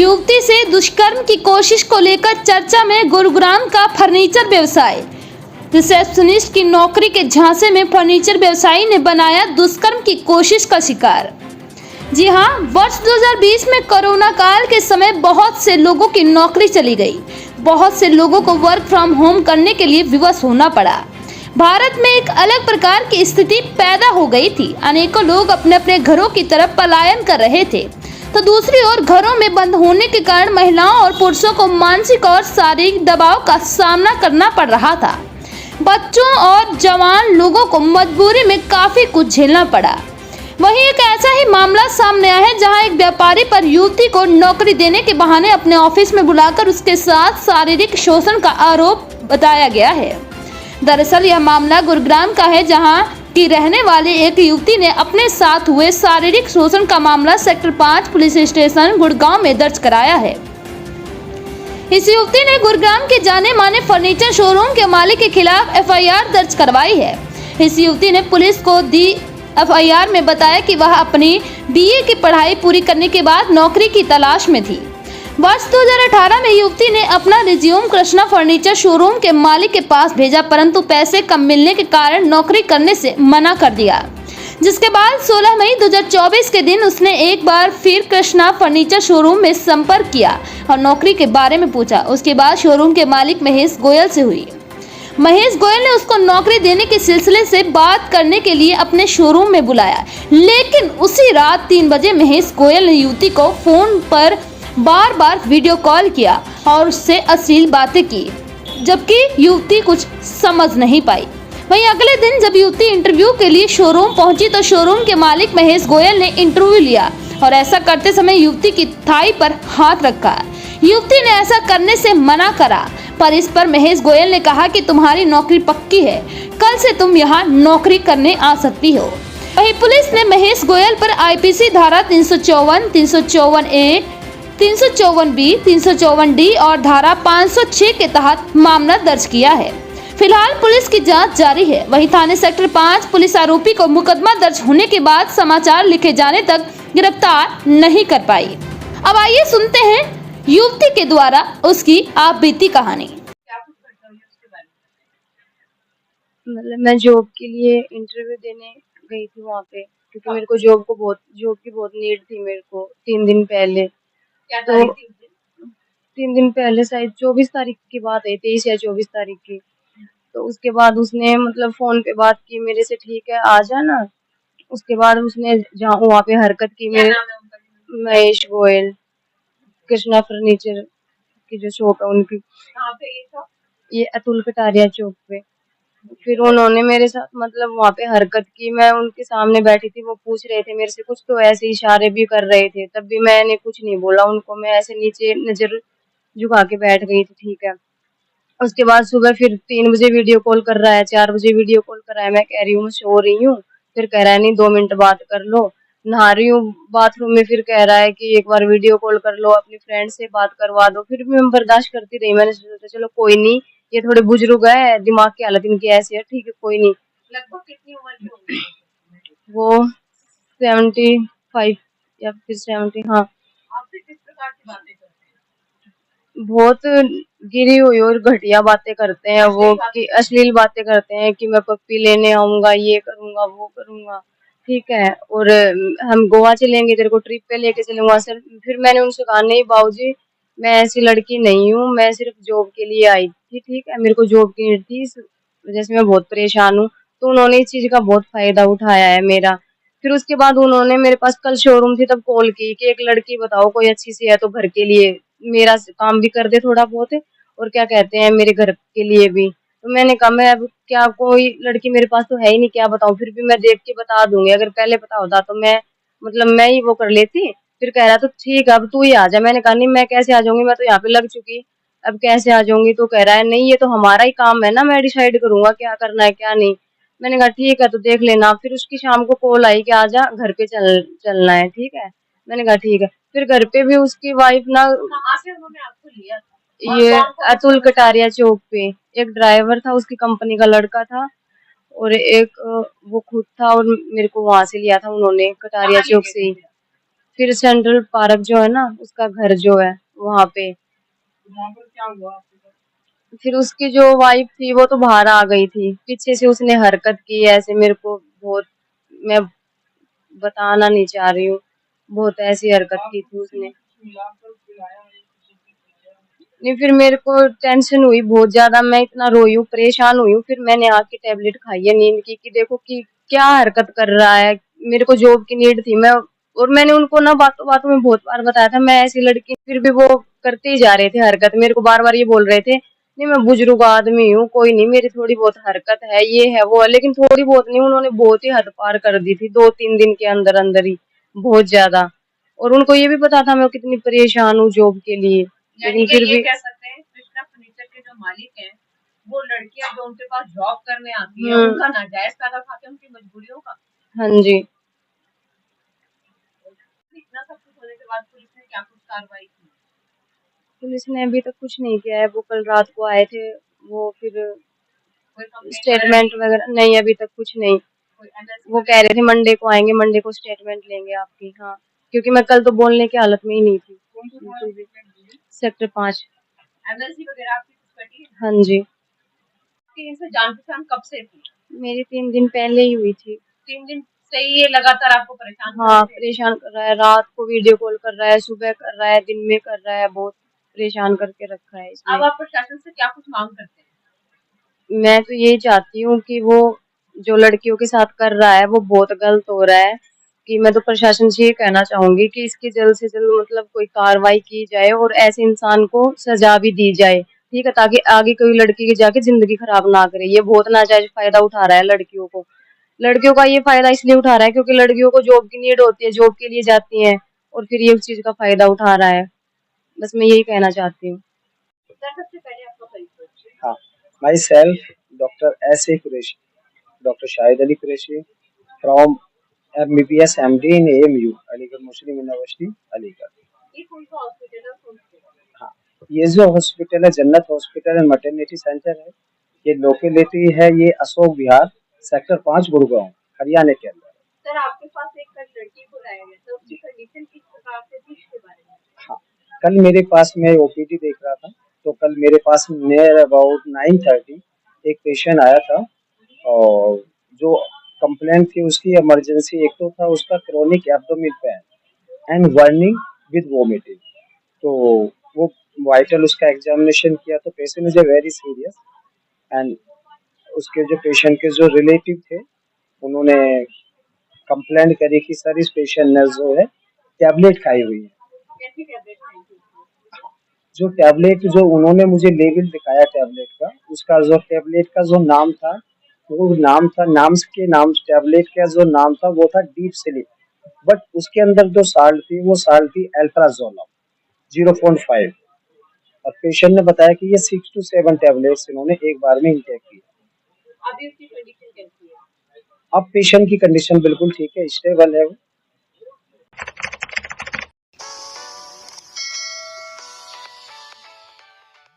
युवती से दुष्कर्म की कोशिश को लेकर चर्चा में गुरुग्राम का फर्नीचर व्यवसाय। रिसेप्शनिस्ट की नौकरी के झांसे में फर्नीचर व्यवसायी ने बनाया दुष्कर्म की कोशिश का शिकार। जी हां, वर्ष 2020 में कोरोना काल के समय बहुत से लोगों की नौकरी चली गई। बहुत से लोगों को वर्क फ्रॉम होम करने के लिए विवश होना पड़ा। भारत में एक अलग प्रकार की स्थिति पैदा हो गई थी। अनेकों लोग अपने अपने घरों की तरफ पलायन कर रहे थे, तो दूसरी ओर घरों में बंद होने के कारण महिलाओं और पुरुषों को मानसिक और शारीरिक दबाव का सामना करना पड़ रहा था। बच्चों और जवान लोगों को मजबूरी में काफी कुछ झेलना पड़ा। वहीं एक ऐसा ही मामला सामने आया है जहां एक व्यापारी पर युवती को नौकरी देने के बहाने अपने ऑफिस में बुलाकर उसके साथ शारीरिक शोषण का आरोप बताया गया है। दरअसल यह मामला गुरुग्राम का है, जहां की रहने वाली एक युवती ने अपने साथ हुए शारीरिक शोषण का मामला सेक्टर 5 पुलिस स्टेशन गुड़गांव में दर्ज कराया है। इस युवती ने गुरुग्राम के जाने माने फर्नीचर शोरूम के मालिक के खिलाफ एफआईआर दर्ज करवाई है। इस युवती ने पुलिस को दी एफआईआर में बताया कि वह अपनी बीए की पढ़ाई पूरी करने के बाद नौकरी की तलाश में थी। वर्ष 2018 में युवती ने अपना रिज्यूम कृष्णा फर्नीचर शोरूम के मालिक के पास भेजा, परंतु पैसे कम मिलने के कारण नौकरी करने से मना कर दिया। जिसके बाद 16 मई 2024 के दिन उसने एक बार फिर कृष्णा फर्नीचर शोरूम में संपर्क किया और नौकरी के बारे में पूछा। उसके बाद शोरूम के मालिक महेश गोयल से हुई। महेश गोयल ने उसको नौकरी देने के सिलसिले से बात करने के लिए अपने शोरूम में बुलाया, लेकिन उसी रात 3 बजे महेश गोयल ने युवती को फोन पर बार बार वीडियो कॉल किया और उससे अश्लील बातें की, जबकि युवती कुछ समझ नहीं पाई। वहीं अगले दिन जब युवती इंटरव्यू के लिए शोरूम पहुंची तो शोरूम के मालिक महेश गोयल ने इंटरव्यू लिया और ऐसा करते समय युवती की थाई पर हाथ रखा। युवती ने ऐसा करने से मना करा, पर इस पर महेश गोयल ने कहा कि तुम्हारी नौकरी पक्की है, कल से तुम यहाँ नौकरी करने आ सकती हो। वहीं पुलिस ने महेश गोयल पर आईपीसी धारा 354, 354A, 354B, 354D और धारा 506 के तहत मामला दर्ज किया है। फिलहाल पुलिस की जांच जारी है। वहीं थाने सेक्टर 5 पुलिस आरोपी को मुकदमा दर्ज होने के बाद समाचार लिखे जाने तक गिरफ्तार नहीं कर पाई। अब आइए सुनते हैं युवती के द्वारा उसकी आप बीती कहानी। मतलब मैं जॉब के लिए इंटरव्यू देने गई थी वहाँ पे, क्योंकि मेरे को जॉब की बहुत नीड थी मेरे को 3 दिन पहले। तो 3 दिन पहले शायद 24 तारीख की बात है, 23 या 24 तारीख की। तो उसके बाद उसने मतलब फोन पे बात की मेरे से, ठीक है आ जाना। उसके बाद उसने जहाँ वहाँ पे हरकत की मेरे, महेश गोयल, कृष्णा फर्नीचर की जो शॉप है उनकी, ये अतुल कटारिया चौक पे। फिर उन्होंने मेरे साथ मतलब वहाँ पे हरकत की। मैं उनके सामने बैठी थी, वो पूछ रहे थे मेरे से कुछ, तो ऐसे इशारे भी कर रहे थे, तब भी मैंने कुछ नहीं बोला उनको। मैं ऐसे नीचे नजर झुका के बैठ गई थी, ठीक है। उसके बाद सुबह फिर 3 बजे वीडियो कॉल कर रहा है, 4 बजे वीडियो कॉल कर रहा है। मैं कह रही हूँ मैं सो रही हूँ, फिर कह रहा है नहीं 2 मिनट बात कर लो। नहा रही हूँ बाथरूम में, फिर कह रहा है कि एक बार वीडियो कॉल कर लो, अपनी फ्रेंड से बात करवा दो। फिर भी मैं बर्दाश्त करती रही। मैंने सोचा चलो कोई नहीं, ये थोड़े बुजुर्ग है, दिमाग की हालत इनकी ऐसी है, ठीक है कोई नहीं। लगभग कितनी उम्र की होगी वो? 75 या फिर 70। हाँ। आपसे किस प्रकार की बातें करते हैं? बहुत गिरी हुई और घटिया बातें करते हैं वो, कि अश्लील बातें करते हैं कि मैं पप्पी लेने आऊंगा, ये करूंगा वो करूंगा, ठीक है। और हम गोवा चलेंगे, तेरे को ट्रिप पे लेके चलूंगा सर। फिर मैंने उनसे कहा नहीं बाबूजी, मैं ऐसी लड़की नहीं हूँ, मैं सिर्फ जॉब के लिए आई थी, ठीक है। मेरे को जॉब की नीड थी, इस वजह से मैं बहुत परेशान हूँ। तो उन्होंने इस चीज का बहुत फायदा उठाया है मेरा। फिर उसके बाद उन्होंने मेरे पास कल शोरूम थी तब कॉल की कि एक लड़की बताओ कोई अच्छी सी है तो घर के लिए, मेरा काम भी कर दे थोड़ा बहुत, और क्या कहते हैं मेरे घर के लिए भी। तो मैंने कहा मैं अब क्या, कोई लड़की मेरे पास तो है ही नहीं, क्या बताऊं। फिर भी मैं देख के बता दूंगी, अगर पहले पता होता तो मैं मतलब मैं ही वो कर लेती। फिर कह रहा तो ठीक है अब तू ही आ जा। मैंने कहा नहीं मैं कैसे आ जाऊंगी, मैं तो यहाँ पे लग चुकी, अब कैसे आ जाऊंगी। तो कह रहा है नहीं ये तो हमारा ही काम है ना, मैं डिसाइड करूंगा क्या करना है क्या नहीं। मैंने कहा ठीक है तो देख लेना। फिर उसकी शाम को कॉल आई कि आजा घर पे चलना है, ठीक है। मैंने कहा ठीक है। फिर घर पे भी उसकी वाइफ ना, कहाँ से उन्होंने आपको लिया? ये अतुल कटारिया चौक पे एक ड्राइवर था, उसकी कंपनी का लड़का था, और एक वो खुद था, और मेरे को वहां से लिया था उन्होंने, कटारिया चौक से ही। फिर सेंट्रल पार्क जो है ना, उसका घर जो है वहां पे, वहाँ पर क्या हुआ आपके साथ? फिर उसकी जो वाइफ थी वो तो बाहर आ गई थी, पीछे से उसने हरकत की ऐसे मेरे को बहुत, मैं बताना नहीं चाह रही हूँ, बहुत ऐसी हरकत की आपको थी किसी ने उसने। कुछ मिलाकर पिलाया है, किसी को खिलाया है? नहीं, फिर मेरे को टेंशन हुई बहुत ज्यादा, मैं इतना रोई हूँ, परेशान हुई हूँ, फिर मैंने आके टैबलेट खाई है नींद की, कि देखो कि क्या हरकत कर रहा है। मेरे को जॉब की नीड थी, मैं, और मैंने उनको ना बातों बातों में बहुत बार बताया था मैं ऐसी लड़की, फिर भी वो करते ही जा रहे थे हरकत, मेरे को बार बार ये बोल रहे थे नहीं मैं बुजुर्ग आदमी हूँ, कोई नहीं, मेरी थोड़ी बहुत हरकत है, ये है वो है, लेकिन थोड़ी बहुत नहीं, उन्होंने बहुत ही हद पार कर दी थी 2-3 दिन के अंदर अंदर ही, बहुत ज्यादा। और उनको ये भी पता था मैं कितनी परेशान हूँ जॉब के लिए, यानी लेकिन कि फिर ये भी। कह सकते हैं कृष्णा फर्नीचर के जो मालिक हैं वो लड़कियां जो उनके पास जॉब करने आती है उनका नाजायज फायदा उठाते हैं उनकी मजबूरियों का। हाँ जी। इतना सब कुछ होने के बाद पुलिस ने क्या कुछ कार्रवाई की? पुलिस ने अभी तक कुछ नहीं किया है, वो कल रात को आए थे, वो फिर कोई कंप्लेंट स्टेटमेंट वगैरह नहीं, अभी तक कुछ नहीं। कोई एनएससी वो कह रहे थे मंडे को आएंगे, मंडे को स्टेटमेंट लेंगे आपकी। हाँ, क्योंकि मैं कल तो बोलने की हालत में ही नहीं थी कौन से थाने बिल्कुल में भी। कंप्लेंट दी है? सेक्टर 5। एमएलसी वगैरह आपकी कुछ कटी है? हाँ जी। आपकी इनसे जान पहचान कब से थी? मेरी 3 दिन पहले ही हुई थी। 3 दिन से ही ये लगातार आपको परेशान कर हाँ, रहे थे? परेशान कर रहा है, रात को वीडियो कॉल कर रहा है, सुबह कर रहा है, दिन में कर रहा है, बहुत परेशान करके रखा है इसने। अब आप प्रशासन से क्या कुछ मांग करते हैं? मैं तो यही चाहती हूँ कि वो जो लड़कियों के साथ कर रहा है वो बहुत गलत हो रहा है, कि मैं तो प्रशासन से ये कहना चाहूंगी कि इसकी जल्द से जल्द मतलब कोई कार्रवाई की जाए और ऐसे इंसान को सजा भी दी जाए, ठीक है, ताकि आगे कोई लड़की की जाके जिंदगी खराब ना करे। ये बहुत नाजायज फायदा उठा रहा है लड़कियों को, लड़कियों का ये फायदा इसलिए उठा रहा है क्योंकि लड़कियों को जॉब की नीड होती है, जॉब के लिए जाती हैं, और फिर ये उस चीज का फायदा उठा रहा है। बस मैं यही कहना चाहती हूँ। सर सबसे पहले आपका परिचय। हाँ, my self doctor S A Qureshi, doctor Shahid Ali Qureshi from MBBS MD in AMU Aligarh Muslim university Aligarh. ये कौन सा हॉस्पिटल है कौन सा? हाँ, ये जो हॉस्पिटल है जन्नत हॉस्पिटल एंड मैटरनिटी सेंटर है, ये लोकेलिटी है ये अशोक विहार सेक्टर 5 गुड़गांव हरियाणा के अंदर। सर आपके पास एक कल लड़की को लाया गया था, उसकी कंडीशन किस प्रकार से थी इसके बारे में? हाँ, कल मेरे पास मैं OPD देख रहा था, तो कल मेरे पास नियर अबाउट 9:30 एक पेशेंट आया था, और जो कंप्लेंट थी उसकी इमरजेंसी, एक तो था उसका chronic abdominal pain and burning with vomiting. तो वो वाइटल उसका एग्जामिनेशन किया तो patient is a very serious, and उसके जो पेशेंट के जो रिलेटिव थे उन्होंने कंप्लेंट करी कि सर इस पेशेंट ने जो है टैबलेट खाई हुई है। कैसी टैबलेट खाई थी? जो टैबलेट जो उन्होंने मुझे लेबल दिखाया टैबलेट का, उसका जो टैबलेट का जो नाम था, वो नाम था, नाम टैबलेट का जो नाम था वो था डीप स्लीप, बट उसके अंदर जो साल्ट थी वो साल्ट थी अल्ट्राजोलम 0.5, और पेशेंट ने बताया कि ये 6 to 7 टैबलेट्स इन्होंने एक बार में इंटेक की। अभी उसकी कंडीशन कैसी है? अब पेशेंट की कंडीशन बिल्कुल ठीक है, स्टेबल है वो।